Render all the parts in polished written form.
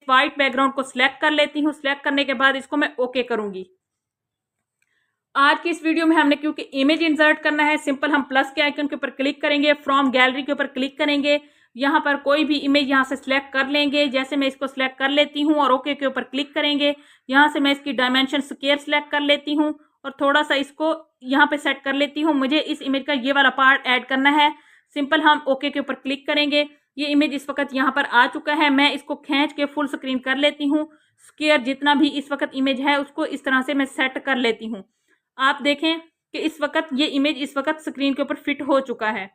White background को select कर लेती हूँ। सिलेक्ट करने के बाद इसको मैं ओके करूंगी। आज की इस वीडियो में हमने क्योंकि इमेज इंसर्ट करना है, सिंपल हम प्लस के आइकन के ऊपर क्लिक करेंगे, फ्रॉम गैलरी के ऊपर क्लिक करेंगे, यहाँ पर कोई भी इमेज यहाँ से सिलेक्ट कर लेंगे। जैसे मैं इसको सिलेक्ट कर लेती हूँ और ओके के ऊपर क्लिक करेंगे। यहाँ से मैं इसकी डायमेंशन स्क्वायर सिलेक्ट कर लेती हूँ और थोड़ा सा इसको यहाँ पे सेट कर लेती हूँ। मुझे इस इमेज का ये वाला पार्ट ऐड करना है। सिंपल हम ओके के ऊपर क्लिक करेंगे। ये इमेज इस वक्त यहाँ पर आ चुका है। मैं इसको खींच के फुल स्क्रीन कर लेती हूँ। स्क्वायर जितना भी इस वक्त इमेज है उसको इस तरह से मैं सेट कर लेती हूँ। आप देखें कि इस वक्त ये इमेज इस वक्त स्क्रीन के ऊपर फिट हो चुका है।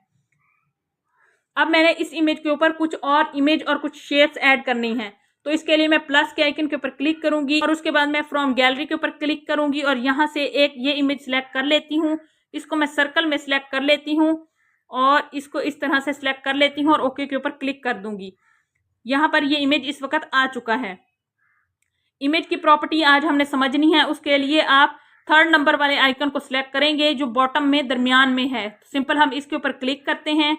अब मैंने इस इमेज के ऊपर कुछ और इमेज और कुछ शेप्स ऐड करनी है, तो इसके लिए मैं प्लस के आइकन के ऊपर क्लिक करूंगी और उसके बाद मैं फ्रॉम गैलरी के ऊपर क्लिक करूंगी और यहाँ से एक ये इमेज सिलेक्ट कर लेती हूँ। इसको मैं सर्कल में सिलेक्ट कर लेती हूँ और इसको इस तरह से सिलेक्ट कर लेती हूँ और ओके के ऊपर क्लिक कर दूंगी। यहाँ पर ये इमेज इस वक्त आ चुका है। इमेज की प्रॉपर्टी आज हमने समझनी है। उसके लिए आप 3rd नंबर वाले आइकन को सिलेक्ट करेंगे जो बॉटम में दरमियान में है। सिंपल हम इसके ऊपर क्लिक करते हैं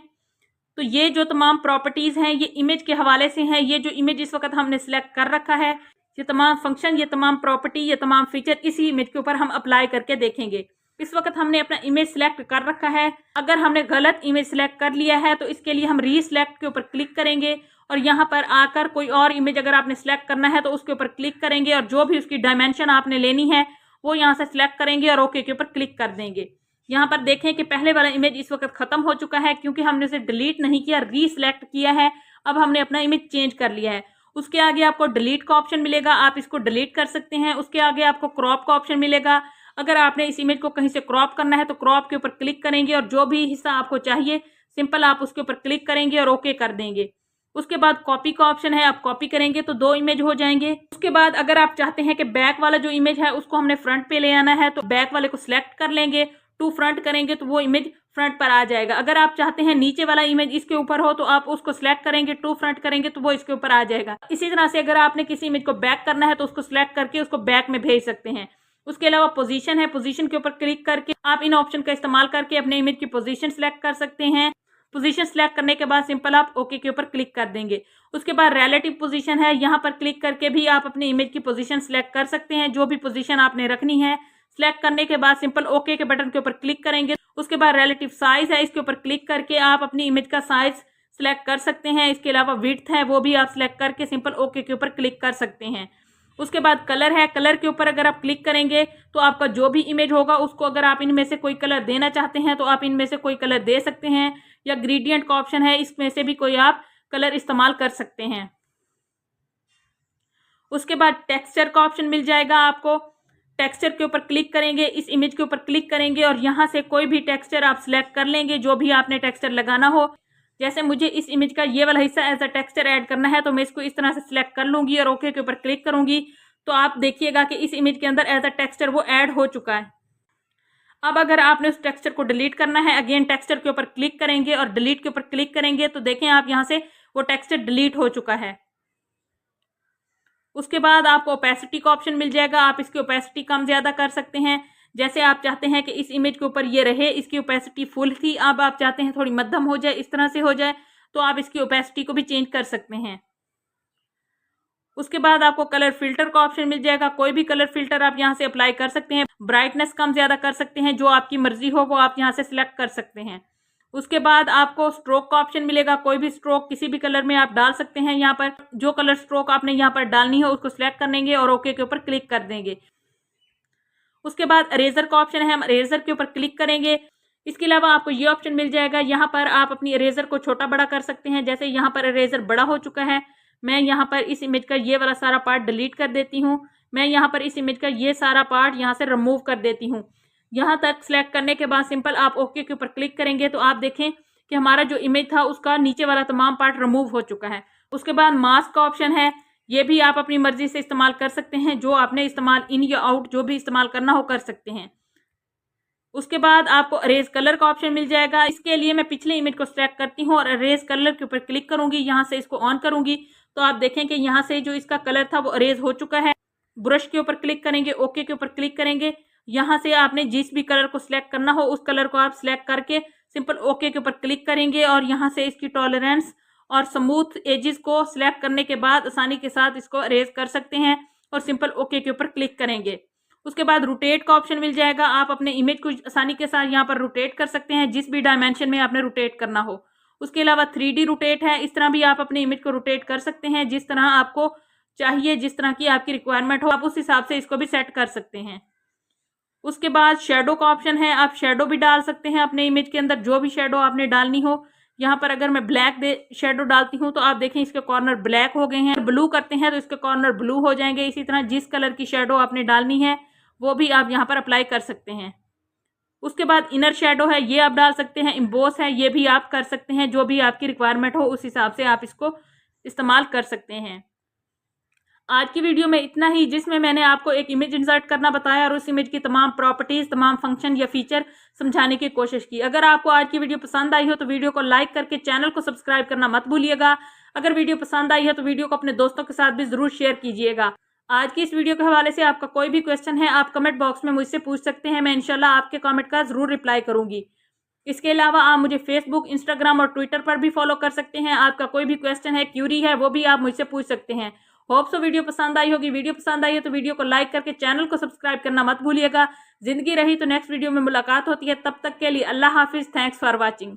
तो ये जो तमाम प्रॉपर्टीज हैं ये इमेज के हवाले से हैं। ये जो इमेज इस वक्त हमने सिलेक्ट कर रखा है, ये तमाम फंक्शन, ये तमाम प्रॉपर्टी, ये तमाम फीचर इसी इमेज के ऊपर हम अप्लाई करके देखेंगे। इस वक्त हमने अपना इमेज सिलेक्ट कर रखा है। अगर हमने गलत इमेज सिलेक्ट कर लिया है तो इसके लिए हम रीसिलेक्ट के ऊपर क्लिक करेंगे और यहाँ पर आकर कोई और इमेज अगर आपने सिलेक्ट करना है तो उसके ऊपर क्लिक करेंगे और जो भी उसकी डायमेंशन आपने लेनी है वो यहाँ से सिलेक्ट करेंगे और ओके के ऊपर क्लिक कर देंगे। यहाँ पर देखें कि पहले वाला इमेज इस वक्त खत्म हो चुका है क्योंकि हमने उसे डिलीट नहीं किया, रीसिलेक्ट किया है। अब हमने अपना इमेज चेंज कर लिया है। उसके आगे आपको डिलीट का ऑप्शन मिलेगा, आप इसको डिलीट कर सकते हैं। उसके आगे आपको क्रॉप का ऑप्शन मिलेगा। अगर आपने इस इमेज को कहीं से क्रॉप करना है तो क्रॉप के ऊपर क्लिक करेंगे और जो भी हिस्सा आपको चाहिए सिंपल आप उसके ऊपर क्लिक करेंगे और ओके कर देंगे। उसके बाद कॉपी का ऑप्शन है, आप कॉपी करेंगे तो 2 इमेज हो जाएंगे। उसके बाद अगर आप चाहते हैं कि बैक वाला जो इमेज है उसको हमने फ्रंट पे ले आना है तो बैक वाले को सिलेक्ट कर लेंगे, टू फ्रंट करेंगे तो वो इमेज फ्रंट पर आ जाएगा। अगर आप चाहते हैं नीचे वाला इमेज इसके ऊपर हो तो आप उसको सिलेक्ट करेंगे, टू फ्रंट करेंगे तो वो इसके ऊपर आ जाएगा। इसी तरह से अगर आपने किसी इमेज को बैक करना है तो उसको सिलेक्ट करके उसको बैक में भेज सकते हैं। उसके अलावा पोजीशन है, पोजीशन के ऊपर क्लिक करके आप इन ऑप्शन का इस्तेमाल करके अपने इमेज की पोजीशन सिलेक्ट कर सकते हैं। पोजीशन सिलेक्ट करने के बाद सिंपल आप ओके के ऊपर क्लिक कर देंगे। उसके बाद रिलेटिव पोजीशन है, यहाँ पर क्लिक करके भी आप अपनी इमेज की पोजीशन सिलेक्ट कर सकते हैं, जो भी पोजीशन आपने रखनी है। सिलेक्ट करने के बाद सिंपल ओके के बटन के ऊपर क्लिक करेंगे। उसके बाद रिलेटिव साइज है, इसके ऊपर क्लिक करके आप अपनी इमेज का साइज सिलेक्ट कर सकते हैं। इसके अलावा विड्थ है वो भी आप सिलेक्ट करके सिंपल ओके के ऊपर क्लिक कर सकते हैं। उसके बाद कलर है, कलर के ऊपर अगर आप क्लिक करेंगे तो आपका जो भी इमेज होगा उसको अगर आप इनमें से कोई कलर देना चाहते हैं तो आप इनमें से कोई कलर दे सकते हैं, या ग्रेडियंट का ऑप्शन है इसमें से भी कोई आप कलर इस्तेमाल कर सकते हैं। उसके बाद टेक्सचर का ऑप्शन मिल जाएगा आपको। टेक्सचर के ऊपर क्लिक करेंगे, इस इमेज के ऊपर क्लिक करेंगे और यहाँ से कोई भी टेक्सचर आप सिलेक्ट कर लेंगे जो भी आपने टेक्सचर लगाना हो। जैसे मुझे इस इमेज का ये वाला हिस्सा एज अ टेक्सचर ऐड करना है तो मैं इसको इस तरह से सिलेक्ट कर लूंगी और ओके के ऊपर क्लिक करूंगी तो आप देखिएगा कि इस इमेज के अंदर एज अ टेक्सचर वो ऐड हो चुका है। अब अगर आपने उस टेक्सचर को डिलीट करना है, अगेन टेक्सचर के ऊपर क्लिक करेंगे और डिलीट के ऊपर क्लिक करेंगे तो देखें आप यहाँ से वो टेक्सचर डिलीट हो चुका है। उसके बाद आपको ओपेसिटी का ऑप्शन मिल जाएगा, आप इसकी ओपेसिटी कम ज्यादा कर सकते हैं। जैसे आप चाहते हैं कि इस इमेज के ऊपर ये रहे, इसकी ओपेसिटी फुल थी, अब आप चाहते हैं थोड़ी मध्यम हो जाए, इस तरह से हो जाए, तो आप इसकी ओपेसिटी को भी चेंज कर सकते हैं। उसके बाद आपको कलर फिल्टर का ऑप्शन मिल जाएगा, कोई भी कलर फिल्टर आप यहाँ से अप्लाई कर सकते हैं। ब्राइटनेस कम ज्यादा कर सकते हैं, जो आपकी मर्जी हो वो आप यहाँ से सिलेक्ट कर सकते हैं। उसके बाद आपको स्ट्रोक का ऑप्शन मिलेगा, कोई भी स्ट्रोक किसी भी कलर में आप डाल सकते हैं। यहाँ पर जो कलर स्ट्रोक आपने यहाँ पर डालनी है उसको सिलेक्ट कर लेंगे और ओके के ऊपर क्लिक कर देंगे। उसके बाद इरेजर का ऑप्शन है, हम इरेजर के ऊपर क्लिक करेंगे। इसके अलावा आपको ये ऑप्शन मिल जाएगा, यहाँ पर आप अपनी इरेजर को छोटा बड़ा कर सकते हैं। जैसे यहाँ पर इरेजर बड़ा हो चुका है, मैं यहाँ पर इस इमेज का ये वाला सारा पार्ट डिलीट कर देती हूँ। मैं यहाँ पर इस इमेज का ये सारा पार्ट यहाँ से रिमूव कर देती हूँ। यहाँ तक सिलेक्ट करने के बाद सिंपल आप ओके के ऊपर क्लिक करेंगे तो आप देखें कि हमारा जो इमेज था उसका नीचे वाला तमाम पार्ट रिमूव हो चुका है। उसके बाद मास्क का ऑप्शन है, ये भी आप अपनी मर्जी से इस्तेमाल कर सकते हैं, जो आपने इस्तेमाल इन या आउट जो भी इस्तेमाल करना हो कर सकते हैं। उसके बाद आपको अरेज कलर का ऑप्शन मिल जाएगा। इसके लिए मैं पिछले इमेज को सिलेक्ट करती हूँ और अरेज कलर के ऊपर क्लिक करूंगी, यहाँ से इसको ऑन करूंगी तो आप देखें कि यहाँ से जो इसका कलर था वो अरेज हो चुका है। ब्रश के ऊपर क्लिक करेंगे, ओके के ऊपर क्लिक करेंगे, यहाँ से आपने जिस भी कलर को सिलेक्ट करना हो उस कलर को आप सिलेक्ट करके सिंपल ओके के ऊपर क्लिक करेंगे और यहाँ से इसकी टॉलरेंस और स्मूथ एजेस को सिलेक्ट करने के बाद आसानी के साथ इसको अरेज कर सकते हैं और सिंपल ओके के ऊपर क्लिक करेंगे। उसके बाद रोटेट का ऑप्शन मिल जाएगा। आप अपने इमेज को आसानी के साथ यहाँ पर रोटेट कर सकते हैं जिस भी डायमेंशन में आपने रोटेट करना हो। उसके अलावा 3D रोटेट है, इस तरह भी आप अपने इमेज को रोटेट कर सकते हैं जिस तरह आपको चाहिए, जिस तरह की आपकी रिक्वायरमेंट हो आप उस हिसाब से इसको भी सेट कर सकते हैं। उसके बाद शेडो का ऑप्शन है, आप शेडो भी डाल सकते हैं अपने इमेज के अंदर, जो भी शेडो आपने डालनी हो। यहाँ पर अगर मैं ब्लैक शेडो डालती हूँ तो आप देखें इसके कॉर्नर ब्लैक हो गए हैं। ब्लू करते हैं तो इसके कॉर्नर ब्लू हो जाएंगे। इसी तरह जिस कलर की शेडो आपने डालनी है वो भी आप यहाँ पर अप्लाई कर सकते हैं। उसके बाद इनर शेडो है, ये आप डाल सकते हैं। इम्बोस है, ये भी आप कर सकते हैं। जो भी आपकी रिक्वायरमेंट हो उस हिसाब से आप इसको इस्तेमाल कर सकते हैं। आज की वीडियो में इतना ही, जिसमें मैंने आपको एक इमेज इंसर्ट करना बताया और उस इमेज की तमाम प्रॉपर्टीज, तमाम फंक्शन या फीचर समझाने की कोशिश की। अगर आपको आज की वीडियो पसंद आई हो तो वीडियो को लाइक करके चैनल को सब्सक्राइब करना मत भूलिएगा। अगर वीडियो पसंद आई है तो वीडियो को अपने दोस्तों के साथ भी जरूर शेयर कीजिएगा। आज की इस वीडियो के हवाले से आपका कोई भी क्वेश्चन है आप कमेंट बॉक्स में मुझसे पूछ सकते हैं। मैं इंशाल्लाह आपके कमेंट का जरूर रिप्लाई करूंगी। इसके अलावा आप मुझे फेसबुक, इंस्टाग्राम और ट्विटर पर भी फॉलो कर सकते हैं। आपका कोई भी क्वेश्चन है, क्यूरी है, वो भी आप मुझसे पूछ सकते हैं। होप सो वीडियो पसंद आई होगी। वीडियो पसंद आई है तो वीडियो को लाइक करके चैनल को सब्सक्राइब करना मत भूलिएगा। जिंदगी रही तो नेक्स्ट वीडियो में मुलाकात होती है। तब तक के लिए अल्लाह हाफिज। Thanks for watching.